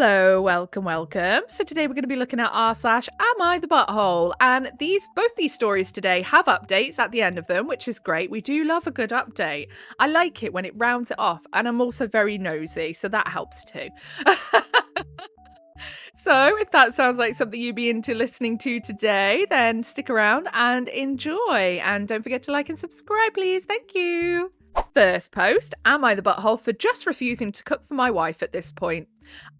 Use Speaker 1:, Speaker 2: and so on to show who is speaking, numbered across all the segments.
Speaker 1: Hello, welcome. So today we're going to be looking at r/Am I the Butthole? And both these stories today have updates at the end of them, which is great. We do love a good update. I like it when it rounds it off, and I'm also very nosy, so that helps too. So if that sounds like something you'd be into listening to today, then stick around and enjoy. And don't forget to like and subscribe, please. Thank you. First post, am I the butthole for just refusing to cook for my wife at this point?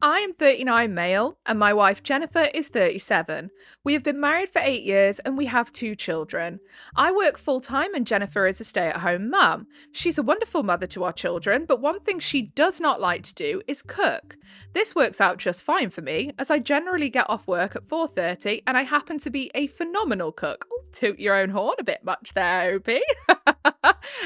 Speaker 1: I am 39 male and my wife Jennifer is 37. We have been married for 8 years and we have 2 children. I work full-time and Jennifer is a stay-at-home mum. She's a wonderful mother to our children, but one thing she does not like to do is cook. This works out just fine for me, as I generally get off work at 4:30 and I happen to be a phenomenal cook. Oh, toot your own horn a bit much there, OP.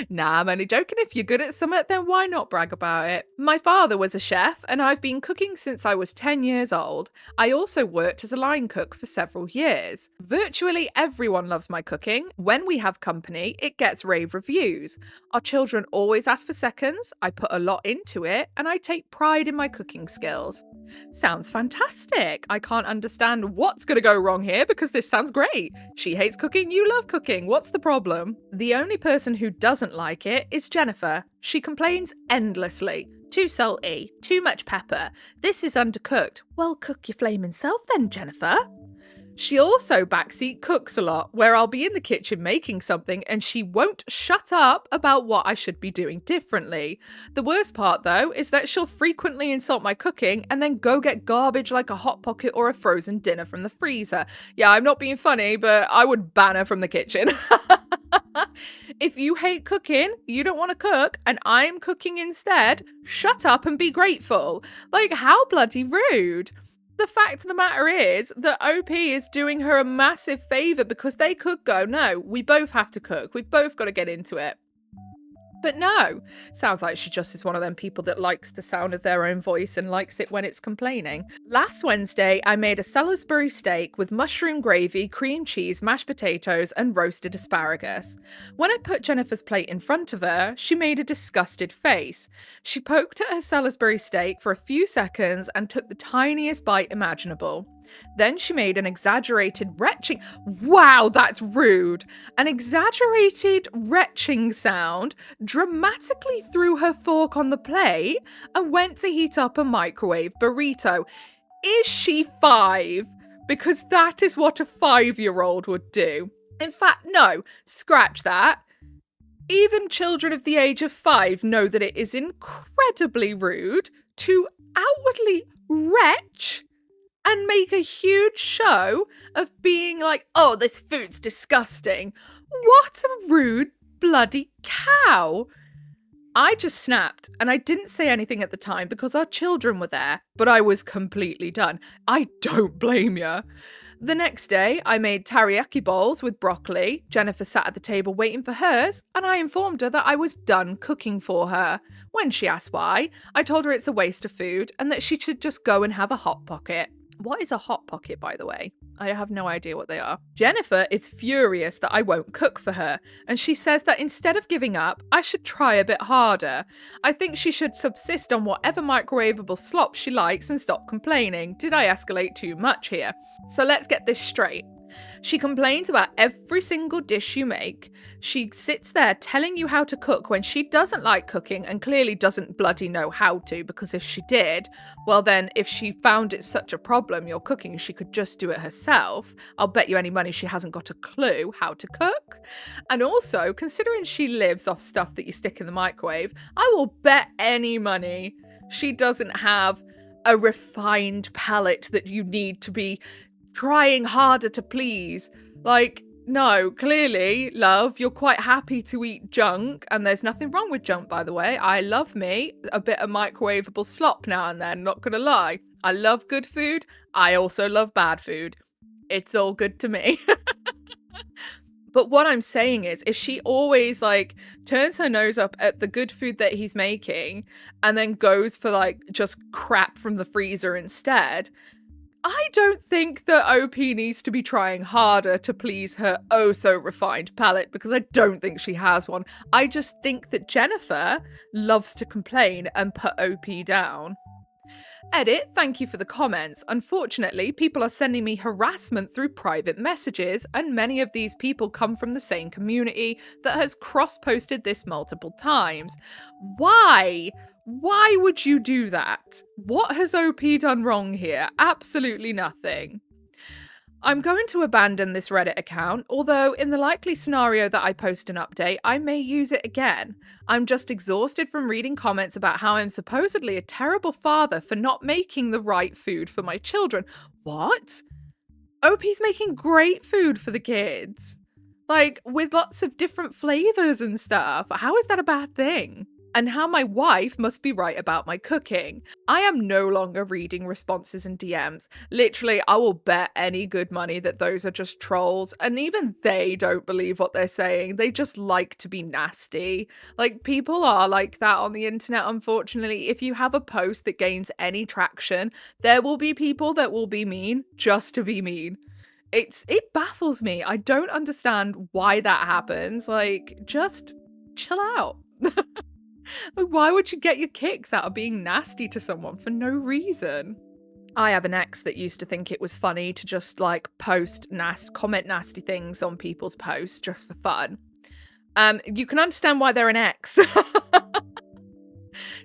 Speaker 1: Nah, I'm only joking. If you're good at something, then why not brag about it? My father was a chef and I've been cooking since I was 10 years old. I also worked as a line cook for several years. Virtually everyone loves my cooking. When we have company, it gets rave reviews. Our children always ask for seconds, I put a lot into it, and I take pride in my cooking skills. Sounds fantastic. I can't understand what's going to go wrong here because this sounds great. She hates cooking, you love cooking. What's the problem? The only person who doesn't like it is Jennifer. She complains endlessly. Too salty, too much pepper. This is undercooked. Well, cook your flaming self then, Jennifer. She also backseat cooks a lot, where I'll be in the kitchen making something and she won't shut up about what I should be doing differently. The worst part, though, is that she'll frequently insult my cooking and then go get garbage like a Hot Pocket or a frozen dinner from the freezer. Yeah, I'm not being funny, but I would ban her from the kitchen. If you hate cooking, you don't want to cook, and I'm cooking instead, shut up and be grateful. Like, how bloody rude. The fact of the matter is that OP is doing her a massive favour because they could go, no, we both have to cook. We've both got to get into it. But no, sounds like she just is one of them people that likes the sound of their own voice and likes it when it's complaining. Last Wednesday, I made a Salisbury steak with mushroom gravy, cream cheese, mashed potatoes, and roasted asparagus. When I put Jennifer's plate in front of her, she made a disgusted face. She poked at her Salisbury steak for a few seconds and took the tiniest bite imaginable. Then she made an exaggerated retching. Wow, that's rude. An exaggerated retching sound, dramatically threw her fork on the plate, and went to heat up a microwave burrito. Is she 5? Because that is what a 5-year-old would do. In fact, no, scratch that. Even children of the age of 5 know that it is incredibly rude to outwardly retch and make a huge show of being like, oh, this food's disgusting. What a rude bloody cow. I just snapped, and I didn't say anything at the time because our children were there, but I was completely done. I don't blame you. The next day, I made teriyaki bowls with broccoli. Jennifer sat at the table waiting for hers, and I informed her that I was done cooking for her. When she asked why, I told her it's a waste of food and that she should just go and have a Hot Pocket. What is a Hot Pocket, by the way? I have no idea what they are. Jennifer is furious that I won't cook for her, and she says that instead of giving up, I should try a bit harder. I think she should subsist on whatever microwavable slop she likes and stop complaining. Did I escalate too much here? So let's get this straight. She complains about every single dish you make. She sits there telling you how to cook when she doesn't like cooking and clearly doesn't bloody know how to, because if she did, well then, if she found it such a problem, your cooking, she could just do it herself. I'll bet you any money she hasn't got a clue how to cook. And also, considering she lives off stuff that you stick in the microwave, I will bet any money she doesn't have a refined palate that you need to be trying harder to please. Like, no, clearly, love, you're quite happy to eat junk, and there's nothing wrong with junk, by the way. I love me a bit of microwavable slop now and then, not gonna lie. I love good food. I also love bad food. It's all good to me. But what I'm saying is, if she always, like, turns her nose up at the good food that he's making and then goes for, like, just crap from the freezer instead, I don't think that OP needs to be trying harder to please her oh-so-refined palate, because I don't think she has one. I just think that Jennifer loves to complain and put OP down. Edit, thank you for the comments. Unfortunately, people are sending me harassment through private messages, and many of these people come from the same community that has cross-posted this multiple times. Why? Why would you do that? What has OP done wrong here? Absolutely nothing. I'm going to abandon this Reddit account, although in the likely scenario that I post an update, I may use it again. I'm just exhausted from reading comments about how I'm supposedly a terrible father for not making the right food for my children. What? OP's making great food for the kids. Like, with lots of different flavors and stuff. How is that a bad thing? And how my wife must be right about my cooking. I am no longer reading responses and DMs. Literally, I will bet any good money that those are just trolls, and even they don't believe what they're saying. They just like to be nasty. Like, people are like that on the internet, unfortunately. If you have a post that gains any traction, there will be people that will be mean just to be mean. It baffles me. I don't understand why that happens. Like, just chill out. Why would you get your kicks out of being nasty to someone for no reason? I have an ex that used to think it was funny to just like comment nasty things on people's posts just for fun. You can understand why they're an ex.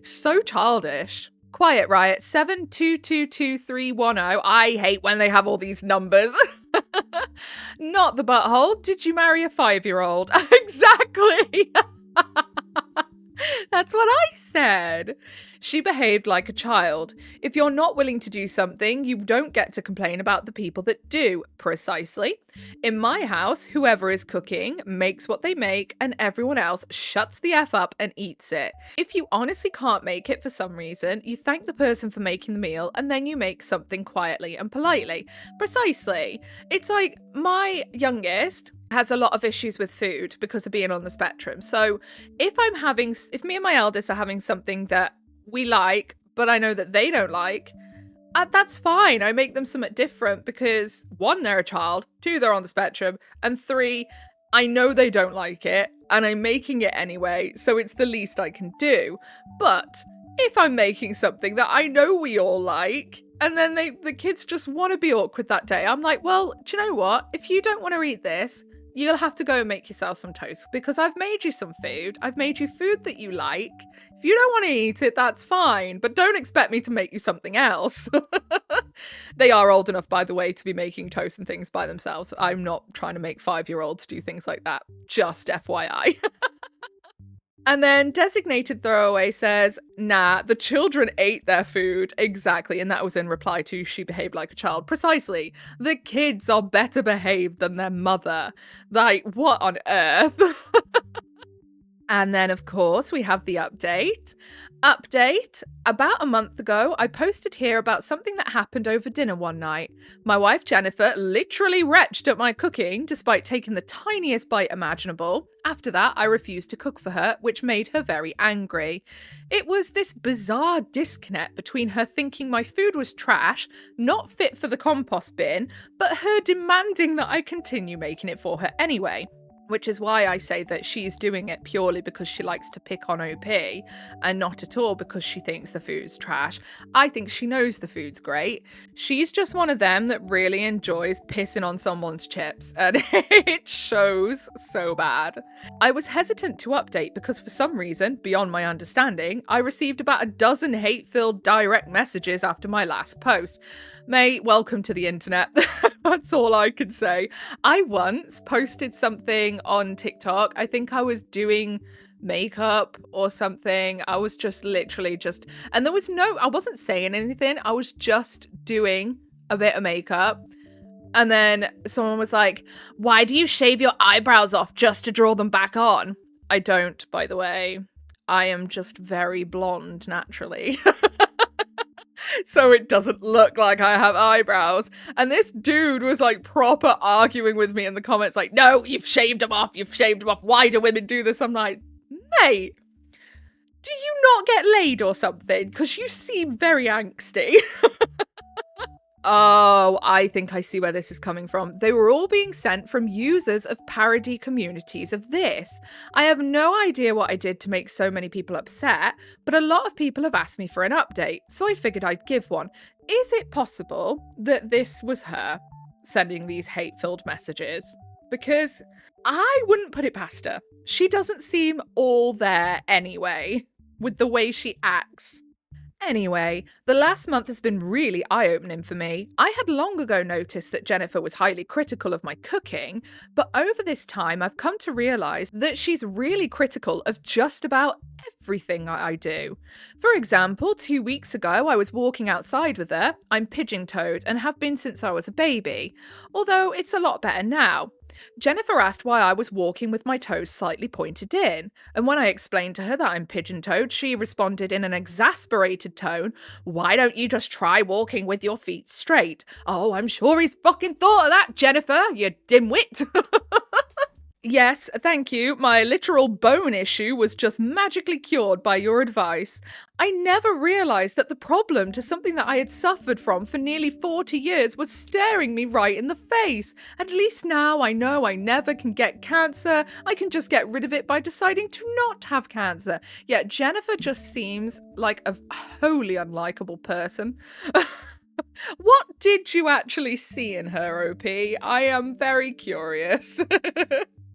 Speaker 1: So childish. Quiet Riot 7222310. I hate when they have all these numbers. Not the butthole. Did you marry a 5-year-old? Exactly. That's what I said. She behaved like a child. If you're not willing to do something, you don't get to complain about the people that do. Precisely. In my house, whoever is cooking makes what they make, and everyone else shuts the F up and eats it. If you honestly can't make it for some reason, you thank the person for making the meal, and then you make something quietly and politely. Precisely. It's like my youngest has a lot of issues with food because of being on the spectrum. So if me and my eldest are having something that we like, but I know that they don't like, that's fine. I make them something different because 1, they're a child, 2, they're on the spectrum, and 3, I know they don't like it, and I'm making it anyway, so it's the least I can do. But if I'm making something that I know we all like, and then the kids just want to be awkward that day, I'm like, well, do you know what? If you don't want to eat this, you'll have to go and make yourself some toast because I've made you some food. I've made you food that you like. If you don't want to eat it, that's fine, but don't expect me to make you something else. They are old enough, by the way, to be making toast and things by themselves. I'm not trying to make 5-year-olds do things like that. Just FYI. And then Designated Throwaway says, nah, the children ate their food. Exactly. And that was in reply to She Behaved Like a Child. Precisely. The kids are better behaved than their mother. Like, what on earth? And then, of course, we have the update. Update. About a month ago, I posted here about something that happened over dinner one night. My wife, Jennifer, literally retched at my cooking despite taking the tiniest bite imaginable. After that, I refused to cook for her, which made her very angry. It was this bizarre disconnect between her thinking my food was trash, not fit for the compost bin, but her demanding that I continue making it for her anyway. Which is why I say that she's doing it purely because she likes to pick on OP and not at all because she thinks the food's trash. I think she knows the food's great. She's just one of them that really enjoys pissing on someone's chips, and it shows so bad. I was hesitant to update because for some reason, beyond my understanding, I received about a dozen hate-filled direct messages after my last post. Mate, welcome to the internet. That's all I can say. I once posted something on TikTok. I think I was doing makeup or something. I was just literally and I wasn't saying anything. I was just doing a bit of makeup. And then someone was like, why do you shave your eyebrows off just to draw them back on? I don't, by the way. I am just very blonde naturally. So it doesn't look like I have eyebrows. And this dude was like proper arguing with me in the comments like, no, you've shaved them off. Why do women do this? I'm like, mate, do you not get laid or something? Because you seem very angsty. Oh, I think I see where this is coming from. They were all being sent from users of parody communities of this. I have no idea what I did to make so many people upset, but a lot of people have asked me for an update, so I figured I'd give one. Is it possible that this was her sending these hate-filled messages? Because I wouldn't put it past her. She doesn't seem all there anyway, with the way she acts. Anyway, the last month has been really eye-opening for me. I had long ago noticed that Jennifer was highly critical of my cooking, but over this time I've come to realise that she's really critical of just about everything I do. For example, 2 weeks ago I was walking outside with her. I'm pigeon-toed and have been since I was a baby, although it's a lot better now. Jennifer asked why I was walking with my toes slightly pointed in, and when I explained to her that I'm pigeon-toed, she responded in an exasperated tone, "Why don't you just try walking with your feet straight?" Oh, I'm sure he's fucking thought of that, Jennifer, you dimwit. Yes, thank you. My literal bone issue was just magically cured by your advice. I never realised that the problem to something that I had suffered from for nearly 40 years was staring me right in the face. At least now I know I never can get cancer. I can just get rid of it by deciding to not have cancer. Yet Jennifer just seems like a wholly unlikable person. What did you actually see in her, OP? I am very curious.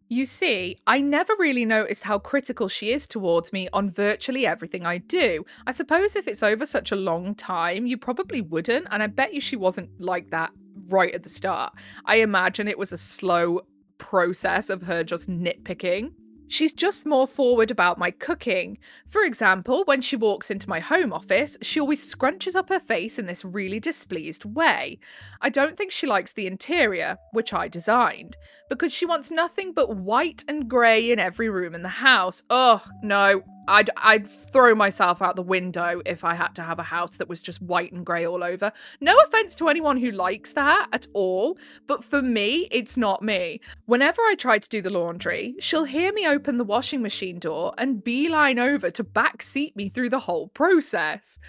Speaker 1: You see, I never really noticed how critical she is towards me on virtually everything I do. I suppose if it's over such a long time, you probably wouldn't, and I bet you she wasn't like that right at the start. I imagine it was a slow process of her just nitpicking. She's just more forward about my cooking. For example, when she walks into my home office, she always scrunches up her face in this really displeased way. I don't think she likes the interior, which I designed, because she wants nothing but white and grey in every room in the house. Oh, no. I'd throw myself out the window if I had to have a house that was just white and grey all over. No offence to anyone who likes that at all, but for me, it's not me. Whenever I try to do the laundry, she'll hear me open the washing machine door and beeline over to backseat me through the whole process.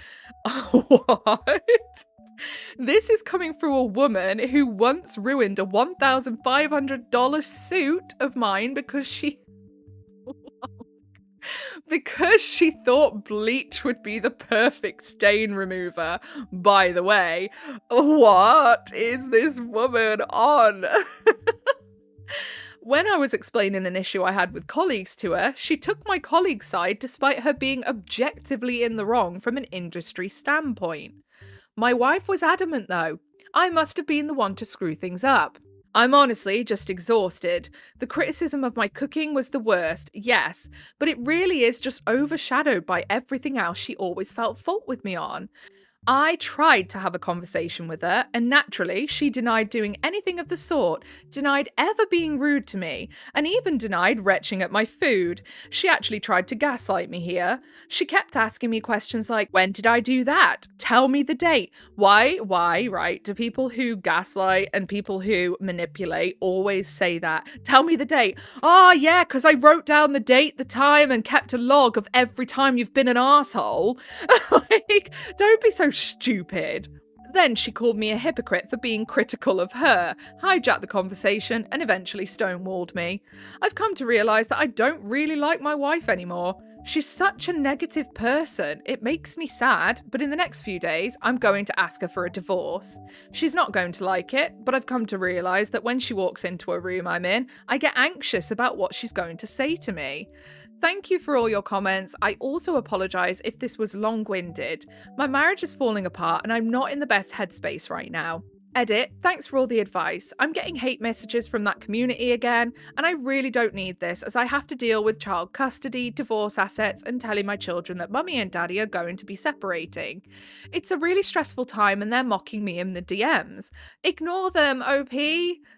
Speaker 1: What? This is coming through a woman who once ruined a $1,500 suit of mine because she thought bleach would be the perfect stain remover. By the way, what is this woman on? When I was explaining an issue I had with colleagues to her, she took my colleague's side despite her being objectively in the wrong from an industry standpoint. My wife was adamant though. I must have been the one to screw things up. I'm honestly just exhausted. The criticism of my cooking was the worst, yes, but it really is just overshadowed by everything else she always felt fault with me on. I tried to have a conversation with her, and naturally, she denied doing anything of the sort, denied ever being rude to me, and even denied retching at my food. She actually tried to gaslight me here. She kept asking me questions like, when did I do that? Tell me the date. Why, right? Do people who gaslight and people who manipulate always say that? Tell me the date. Oh, yeah, because I wrote down the date, the time, and kept a log of every time you've been an arsehole. Like, don't be so stupid. Then she called me a hypocrite for being critical of her, hijacked the conversation, and eventually stonewalled me. I've come to realise that I don't really like my wife anymore. She's such a negative person. It makes me sad, but in the next few days, I'm going to ask her for a divorce. She's not going to like it, but I've come to realise that when she walks into a room I'm in, I get anxious about what she's going to say to me. Thank you for all your comments. I also apologise if this was long-winded. My marriage is falling apart and I'm not in the best headspace right now. Edit, thanks for all the advice. I'm getting hate messages from that community again, and I really don't need this as I have to deal with child custody, divorce assets, and telling my children that mummy and daddy are going to be separating. It's a really stressful time and they're mocking me in the DMs. Ignore them, OP.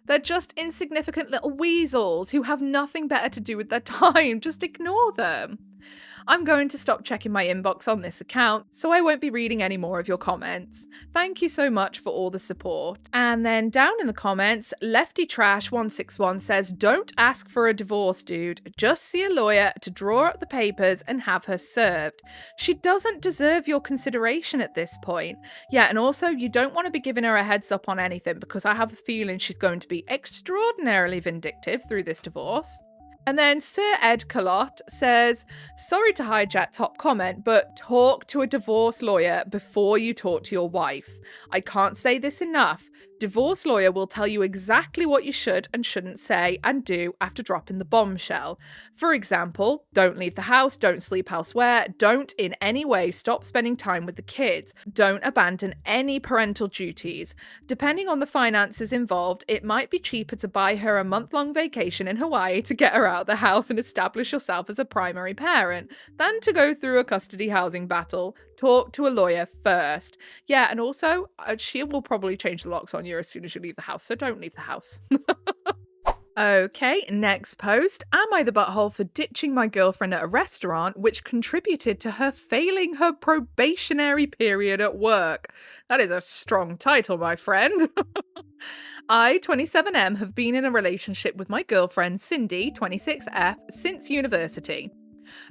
Speaker 1: They're just insignificant little weasels who have nothing better to do with their time. Just ignore them. I'm going to stop checking my inbox on this account, so I won't be reading any more of your comments. Thank you so much for all the support. And then down in the comments, Lefty Trash 161 says, don't ask for a divorce, dude. Just see a lawyer to draw up the papers and have her served. She doesn't deserve your consideration at this point. Yeah, and also you don't want to be giving her a heads up on anything, because I have a feeling she's going to be extraordinarily vindictive through this divorce. And then Sir Ed Calotte says, sorry to hijack top comment, but talk to a divorce lawyer before you talk to your wife. I can't say this enough. Divorce lawyer will tell you exactly what you should and shouldn't say and do after dropping the bombshell. For example, don't leave the house, don't sleep elsewhere, don't in any way stop spending time with the kids, don't abandon any parental duties. Depending on the finances involved, it might be cheaper to buy her a month-long vacation in Hawaii to get her out of the house and establish yourself as a primary parent than to go through a custody housing battle. Talk to a lawyer first. Yeah, and also, she will probably change the locks on you as soon as you leave the house, so don't leave the house. Okay, next post. Am I the butthole for ditching my girlfriend at a restaurant, which contributed to her failing her probationary period at work? That is a strong title, my friend. I, 27M, have been in a relationship with my girlfriend, Cindy, 26F, since university.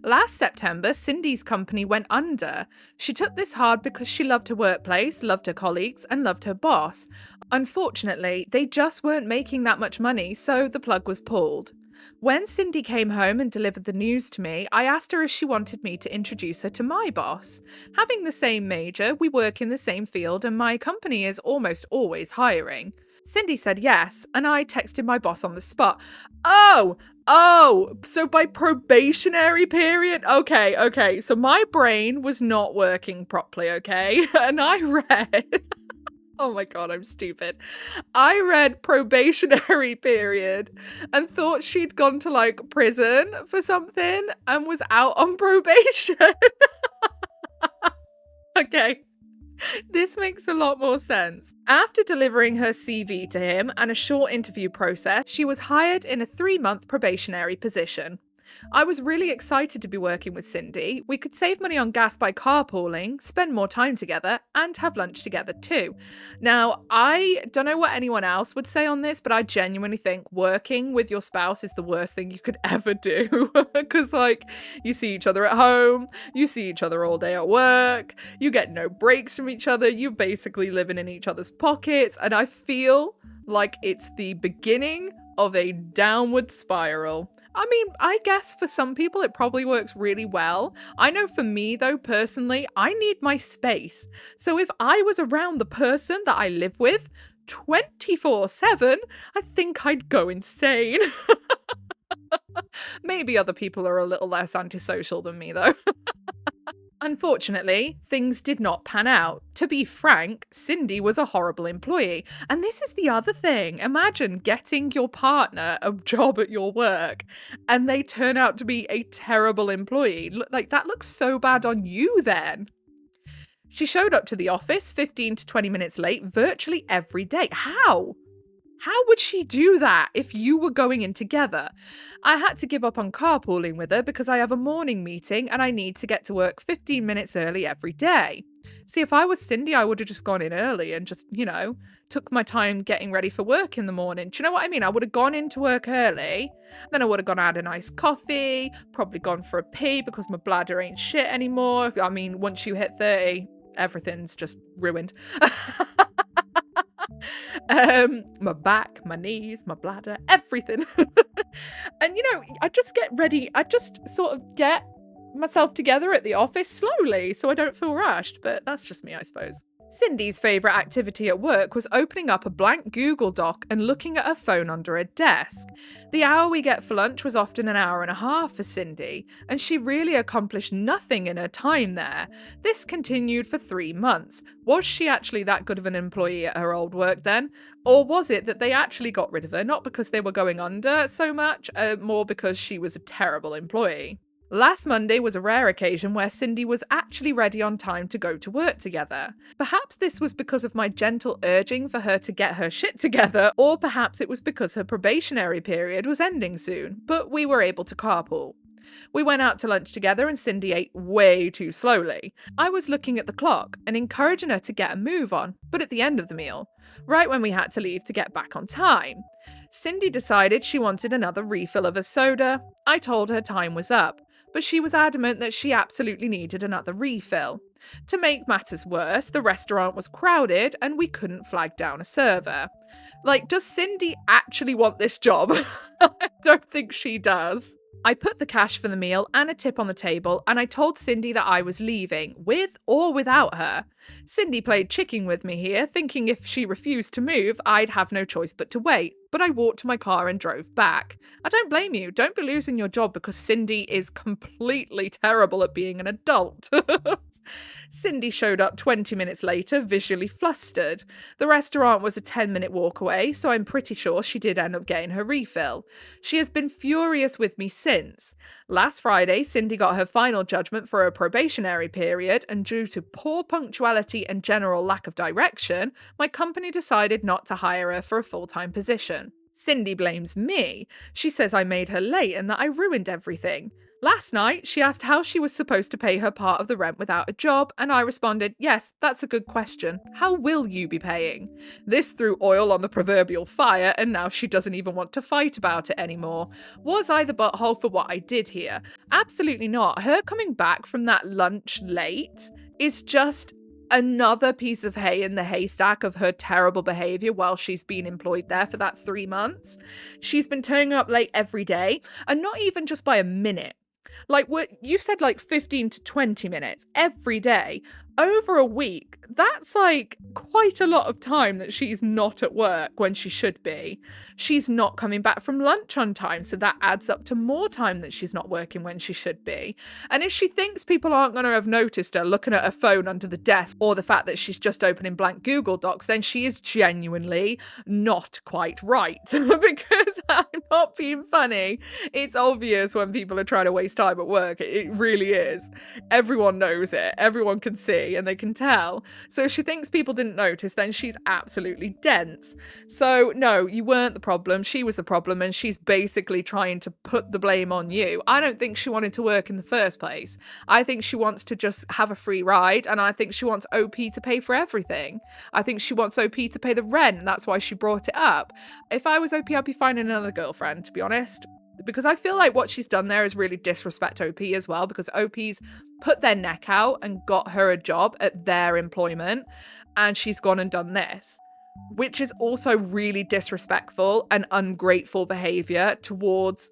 Speaker 1: Last September, Cindy's company went under. She took this hard because she loved her workplace, loved her colleagues, and loved her boss. Unfortunately, they just weren't making that much money, so the plug was pulled. When Cindy came home and delivered the news to me, I asked her if she wanted me to introduce her to my boss. Having the same major, we work in the same field, and my company is almost always hiring. Cindy said yes, and I texted my boss on the spot. Oh, so by probationary period? Okay, so my brain was not working properly, okay? And I read, oh my god, I'm stupid. I read probationary period and thought she'd gone to like prison for something and was out on probation. Okay. This makes a lot more sense. After delivering her CV to him and a short interview process, she was hired in a 3-month probationary position. I was really excited to be working with Cindy. We could save money on gas by carpooling, spend more time together, and have lunch together too. Now, I don't know what anyone else would say on this, but I genuinely think working with your spouse is the worst thing you could ever do. Because, like, you see each other at home, you see each other all day at work, you get no breaks from each other, you're basically living in each other's pockets, and I feel like it's the beginning of a downward spiral. I mean, I guess for some people it probably works really well. I know for me though, personally, I need my space. So if I was around the person that I live with 24/7, I think I'd go insane. Maybe other people are a little less antisocial than me though. Unfortunately, things did not pan out. To be frank, Cindy was a horrible employee. And this is the other thing. Imagine getting your partner a job at your work and they turn out to be a terrible employee. Like, that looks so bad on you then. She showed up to the office 15 to 20 minutes late virtually every day. How? How would she do that if you were going in together? I had to give up on carpooling with her because I have a morning meeting and I need to get to work 15 minutes early every day. See, if I was Cindy, I would have just gone in early and just, took my time getting ready for work in the morning. Do you know what I mean? I would have gone into work early, then I would have gone out a nice coffee, probably gone for a pee because my bladder ain't shit anymore. I mean, once you hit 30, everything's just ruined. My back, my knees, my bladder, everything. And I just get ready. I just sort of get myself together at the office slowly so I don't feel rushed, but that's just me, I suppose. Cindy's favourite activity at work was opening up a blank Google Doc and looking at her phone under her desk. The hour we get for lunch was often an hour and a half for Cindy, and she really accomplished nothing in her time there. This continued for 3 months. Was she actually that good of an employee at her old work then? Or was it that they actually got rid of her, not because they were going under so much, more because she was a terrible employee? Last Monday was a rare occasion where Cindy was actually ready on time to go to work together. Perhaps this was because of my gentle urging for her to get her shit together, or perhaps it was because her probationary period was ending soon, but we were able to carpool. We went out to lunch together and Cindy ate way too slowly. I was looking at the clock and encouraging her to get a move on, but at the end of the meal, right when we had to leave to get back on time, Cindy decided she wanted another refill of a soda. I told her time was up, but she was adamant that she absolutely needed another refill. To make matters worse, the restaurant was crowded and we couldn't flag down a server. Like, does Cindy actually want this job? I don't think she does. I put the cash for the meal and a tip on the table, and I told Cindy that I was leaving, with or without her. Cindy played chicken with me here, thinking if she refused to move, I'd have no choice but to wait. But I walked to my car and drove back. I don't blame you. Don't be losing your job because Cindy is completely terrible at being an adult. Cindy showed up 20 minutes later, visually flustered. The restaurant was a 10-minute walk away, so I'm pretty sure she did end up getting her refill. She has been furious with me since. Last Friday, Cindy got her final judgment for a probationary period, and due to poor punctuality and general lack of direction, my company decided not to hire her for a full-time position. Cindy blames me. She says I made her late and that I ruined everything. Last night, she asked how she was supposed to pay her part of the rent without a job, and I responded, yes, that's a good question. How will you be paying? This threw oil on the proverbial fire, and now she doesn't even want to fight about it anymore. Was I the butthole for what I did here? Absolutely not. Her coming back from that lunch late is just another piece of hay in the haystack of her terrible behaviour while she's been employed there for that 3 months. She's been turning up late every day, and not even just by a minute. Like, what you said, like 15 to 20 minutes every day over a week. That's like quite a lot of time that she's not at work when she should be. She's not coming back from lunch on time, so that adds up to more time that she's not working when she should be. And if she thinks people aren't going to have noticed her looking at her phone under the desk, or the fact that she's just opening blank Google Docs, then she is genuinely not quite right. Because I'm not being funny. It's obvious when people are trying to waste time at work. It really is. Everyone knows it. Everyone can see and they can tell. So if she thinks people didn't notice, then she's absolutely dense. So no, you weren't the problem. She was the problem, and she's basically trying to put the blame on you. I don't think she wanted to work in the first place. I think she wants to just have a free ride, and I think she wants OP to pay for everything. I think she wants OP to pay the rent, and that's why she brought it up. If I was OP, I'd be finding another girlfriend, to be honest. Because I feel like what she's done there is really disrespect OP as well, because OP's put their neck out and got her a job at their employment, and she's gone and done this, which is also really disrespectful and ungrateful behaviour towards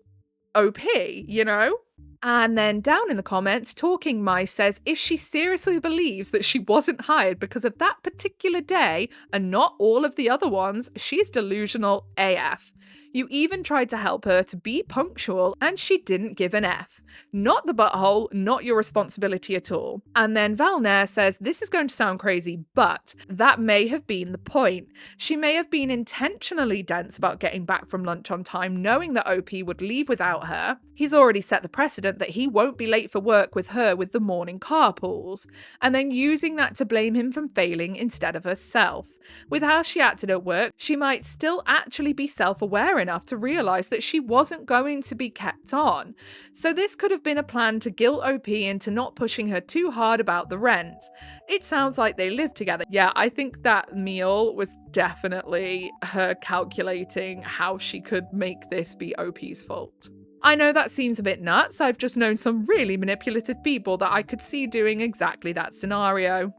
Speaker 1: OP, you know? And then down in the comments, Talking Mice says if she seriously believes that she wasn't hired because of that particular day and not all of the other ones, she's delusional AF. You even tried to help her to be punctual and she didn't give an F. Not the butthole, not your responsibility at all. And then Valnair says this is going to sound crazy, but that may have been the point. She may have been intentionally dense about getting back from lunch on time, knowing that OP would leave without her. He's already set the precedent that he won't be late for work with her with the morning carpools, and then using that to blame him from failing instead of herself. With how she acted at work, she might still actually be self-aware enough to realise that she wasn't going to be kept on. So this could have been a plan to guilt OP into not pushing her too hard about the rent. It sounds like they live together. Yeah, I think that meal was definitely her calculating how she could make this be OP's fault. I know that seems a bit nuts. I've just known some really manipulative people that I could see doing exactly that scenario.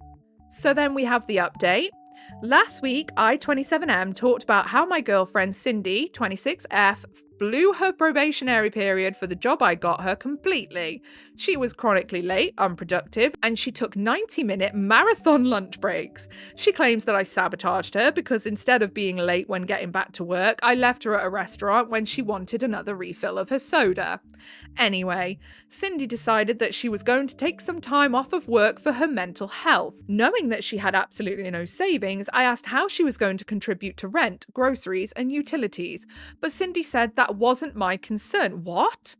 Speaker 1: So then we have the update. Last week, I27M talked about how my girlfriend Cindy, 26F, blew her probationary period for the job I got her completely. She was chronically late, unproductive, and she took 90-minute marathon lunch breaks. She claims that I sabotaged her because instead of being late when getting back to work, I left her at a restaurant when she wanted another refill of her soda. Anyway, Cindy decided that she was going to take some time off of work for her mental health. Knowing that she had absolutely no savings, I asked how she was going to contribute to rent, groceries, and utilities, but Cindy said that wasn't my concern. What?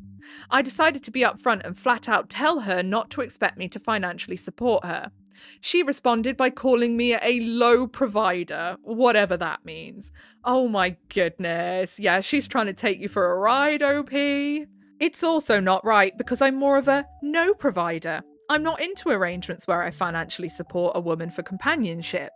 Speaker 1: I decided to be upfront and flat out tell her not to expect me to financially support her. She responded by calling me a low provider, whatever that means. Oh my goodness. Yeah, she's trying to take you for a ride, OP. It's also not right because I'm more of a no provider. I'm not into arrangements where I financially support a woman for companionship.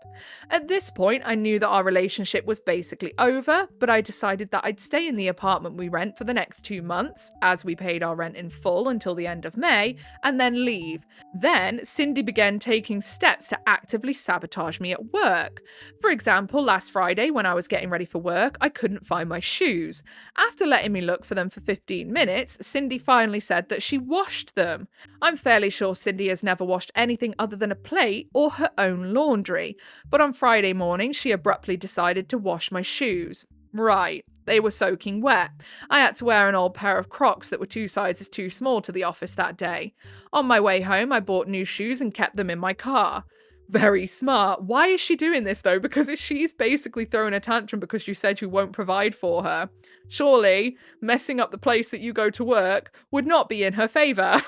Speaker 1: At this point, I knew that our relationship was basically over, but I decided that I'd stay in the apartment we rent for the next 2 months, as we paid our rent in full until the end of May, and then leave. Then, Cindy began taking steps to actively sabotage me at work. For example, last Friday, when I was getting ready for work, I couldn't find my shoes. After letting me look for them for 15 minutes, Cindy finally said that she washed them. I'm fairly sure Cindy has never washed anything other than a plate or her own laundry, but on Friday morning she abruptly decided to wash my shoes. Right, they were soaking wet. I had to wear an old pair of Crocs that were 2 sizes too small to the office that day. On my way home, I bought new shoes and kept them in my car. Very smart. Why is she doing this though? Because if she's basically throwing a tantrum because you said you won't provide for her, surely messing up the place that you go to work would not be in her favour.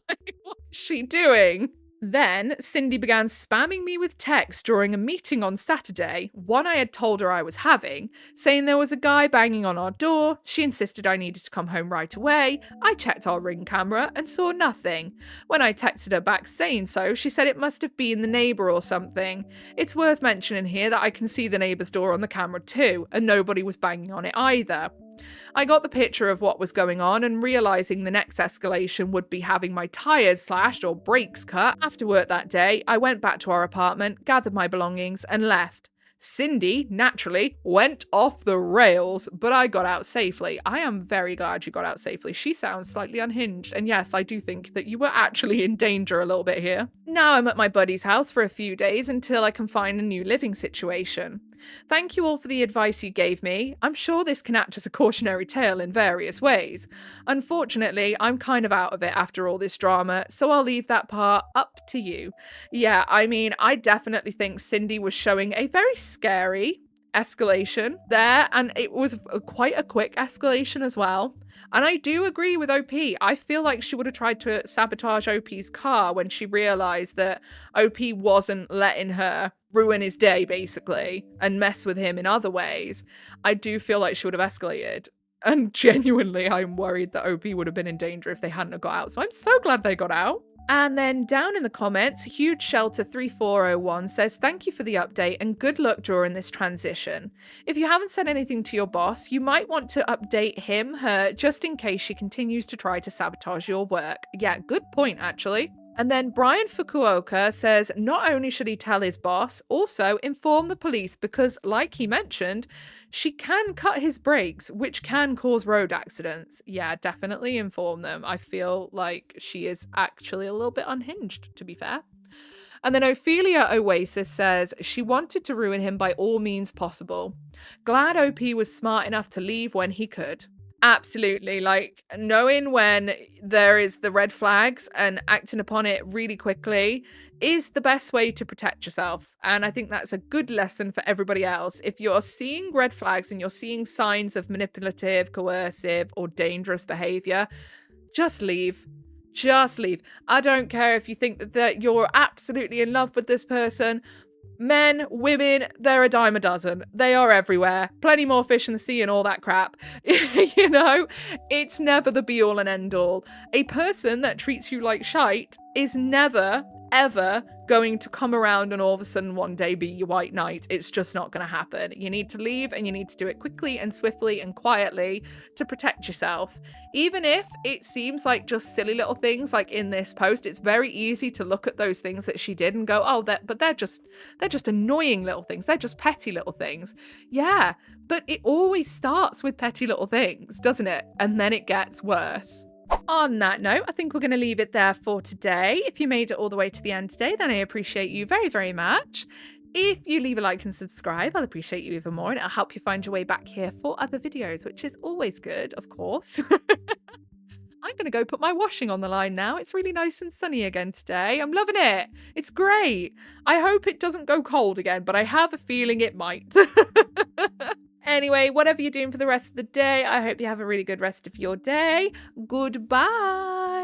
Speaker 1: Like, what is she doing? Then, Cindy began spamming me with texts during a meeting on Saturday, one I had told her I was having, saying there was a guy banging on our door. She insisted I needed to come home right away. I checked our Ring camera and saw nothing. When I texted her back saying so, she said it must have been the neighbour or something. It's worth mentioning here that I can see the neighbour's door on the camera too, and nobody was banging on it either. I got the picture of what was going on and realising the next escalation would be having my tyres slashed or brakes cut. After work that day, I went back to our apartment, gathered my belongings and left. Cindy, naturally, went off the rails, but I got out safely. I am very glad you got out safely. She sounds slightly unhinged, and yes, I do think that you were actually in danger a little bit here. Now I'm at my buddy's house for a few days until I can find a new living situation. Thank you all for the advice you gave me. I'm sure this can act as a cautionary tale in various ways. Unfortunately, I'm kind of out of it after all this drama, so I'll leave that part up to you. Yeah, I mean, I definitely think Cindy was showing a very scary escalation there, and it was quite a quick escalation as well. And I do agree with OP. I feel like she would have tried to sabotage OP's car when she realised that OP wasn't letting her ruin his day, basically, and mess with him in other ways. I do feel like she would have escalated. And genuinely, I'm worried that OP would have been in danger if they hadn't have got out. So I'm so glad they got out. And then down in the comments, Huge Shelter 3401 says, thank you for the update and good luck during this transition. If you haven't said anything to your boss, you might want to update him, her, just in case she continues to try to sabotage your work. Yeah, good point, actually. And then Brian Fukuoka says, not only should he tell his boss, also inform the police because, like he mentioned, she can cut his brakes, which can cause road accidents. Yeah, definitely inform them. I feel like she is actually a little bit unhinged, to be fair. And then Ophelia Oasis says, she wanted to ruin him by all means possible. Glad OP was smart enough to leave when he could. Absolutely, like knowing when there is the red flags and acting upon it really quickly is the best way to protect yourself. And I think that's a good lesson for everybody else. If you're seeing red flags and you're seeing signs of manipulative, coercive, or dangerous behavior, just leave. Just leave. I don't care if you think that you're absolutely in love with this person. Men, women, they're a dime a dozen. They are everywhere. Plenty more fish in the sea and all that crap. You know, it's never the be all and end all. A person that treats you like shite is never, ever going to come around and all of a sudden one day be your white knight. It's just not going to happen. You need to leave and you need to do it quickly and swiftly and quietly to protect yourself. Even if it seems like just silly little things like in this post, it's very easy to look at those things that she did and go, oh, they're just annoying little things. They're just petty little things. Yeah, but it always starts with petty little things, doesn't it? And then it gets worse. On that note, I think we're going to leave it there for today. If you made it all the way to the end today, then I appreciate you very, very much. If you leave a like and subscribe, I'll appreciate you even more, and it'll help you find your way back here for other videos, which is always good, of course. I'm going to go put my washing on the line now. It's really nice and sunny again today. I'm loving it. It's great. I hope it doesn't go cold again, but I have a feeling it might. Anyway, whatever you're doing for the rest of the day, I hope you have a really good rest of your day. Goodbye.